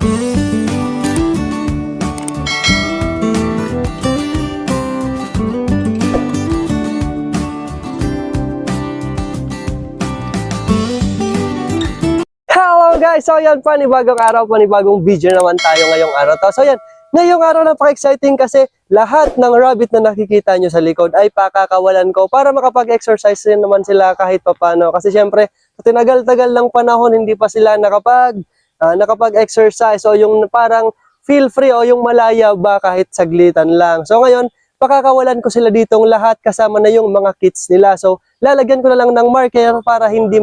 Hello guys! So yan, panibagong araw, panibagong video naman tayo ngayong araw to. So yan, ngayong araw napaka-exciting kasi lahat ng rabbit na nakikita nyo sa likod ay pakakawalan ko para makapag-exercise din naman sila kahit papano. Kasi syempre, sa tinagal-tagal ng panahon, hindi pa sila nakapag-exercise o yung parang feel free o yung malaya ba kahit saglitan lang. So ngayon, pakakawalan ko sila ditong lahat kasama na yung mga kits nila. So lalagyan ko na lang ng marker para hindi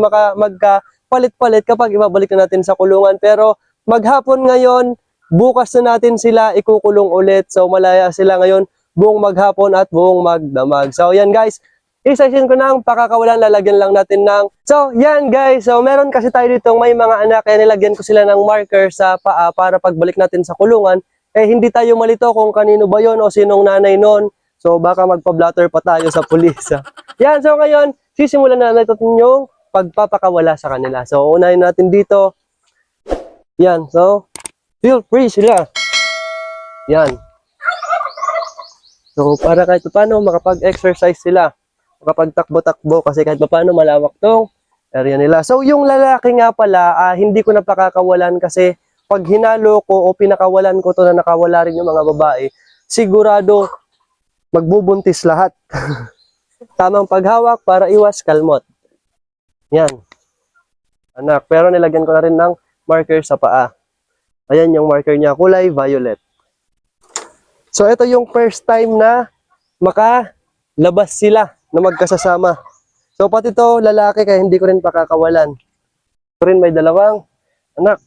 palit-palit kapag ibabalik na natin sa kulungan. Pero maghapon ngayon, bukas na natin sila ikukulong ulit. So malaya sila ngayon buong maghapon at buong magdamag. So yan guys, isa-isin ko na ang pakakawalan, lalagyan lang natin ng... So yan guys, so meron kasi tayo dito may mga anak, kaya nilagyan ko sila ng marker sa paa para pagbalik natin sa kulungan, eh hindi tayo malito kung kanino ba yon o sinong nanay nun. So baka magpa-blatter pa tayo sa pulis. Yan, so ngayon, sisimulan na natin yung pagpapakawala sa kanila. So, unahin natin dito. Yan. So, feel free sila. Yan. So, para kahit paano makapag-exercise sila. Makapagtakbo-takbo kasi kahit paano malawak tong area nila. So, yung lalaki nga pala, hindi ko napakakawalan kasi pag hinalo ko o pinakawalan ko to na nakawala rin yung mga babae, sigurado magbubuntis lahat. Tamang paghawak para iwas kalmot. Yan. Anak. Pero nilagyan ko na rin ng marker sa paa. Ayan yung marker niya. Kulay violet. So, ito yung first time na makalabas sila na magkasasama. So, pati to lalaki kaya hindi ko rin pakakawalan. Ito rin may dalawang anak.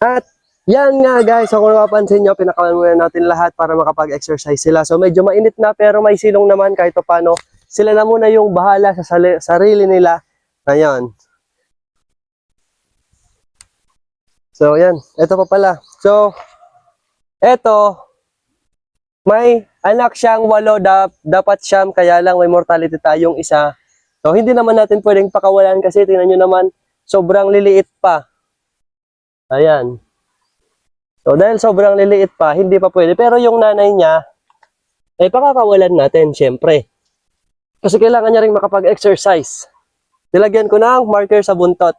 At yan nga guys, so kung mapapansin nyo, pinakawalan muna natin lahat para makapag-exercise sila. So medyo mainit na pero may silong naman kahit paano. Sila na muna yung bahala sa sarili nila. Ngayon. So yan, ito pa pala. So, ito, may anak siyang 8, dapat siyam, kaya lang may mortality tayong isa. So hindi naman natin pwedeng pakawalan kasi tingnan nyo naman, sobrang liliit pa. Ayan. So, dahil sobrang liliit pa, hindi pa pwede. Pero yung nanay niya, eh, pakakawalan natin, syempre. Kasi kailangan niya rin makapag-exercise. Nilagyan ko ng marker sa buntot.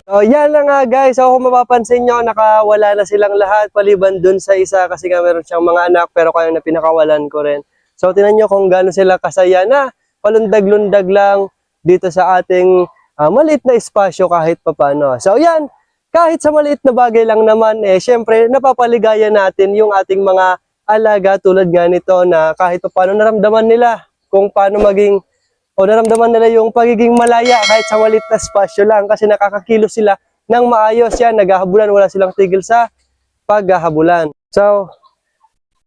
So, yan lang nga guys. So, kung mapapansin nyo, nakawala na silang lahat paliban dun sa isa kasi nga meron siyang mga anak pero kaya na pinakawalan ko rin. So, tinan nyo kung gaano sila kasaya na palundag-lundag lang dito sa ating maliit na espasyo kahit papano. So, yan. Kahit sa maliit na bagay lang naman, eh, syempre, napapaligaya natin yung ating mga alaga tulad nga nito na kahit papano naramdaman nila kung paano maging o naramdaman nila yung pagiging malaya kahit sa maliit na espasyo lang kasi nakakakilos sila ng maayos. Yan, naghahabulan, wala silang tigil sa paghahabulan. So,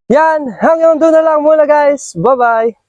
yan, hanggang doon na lang muna guys. Bye-bye!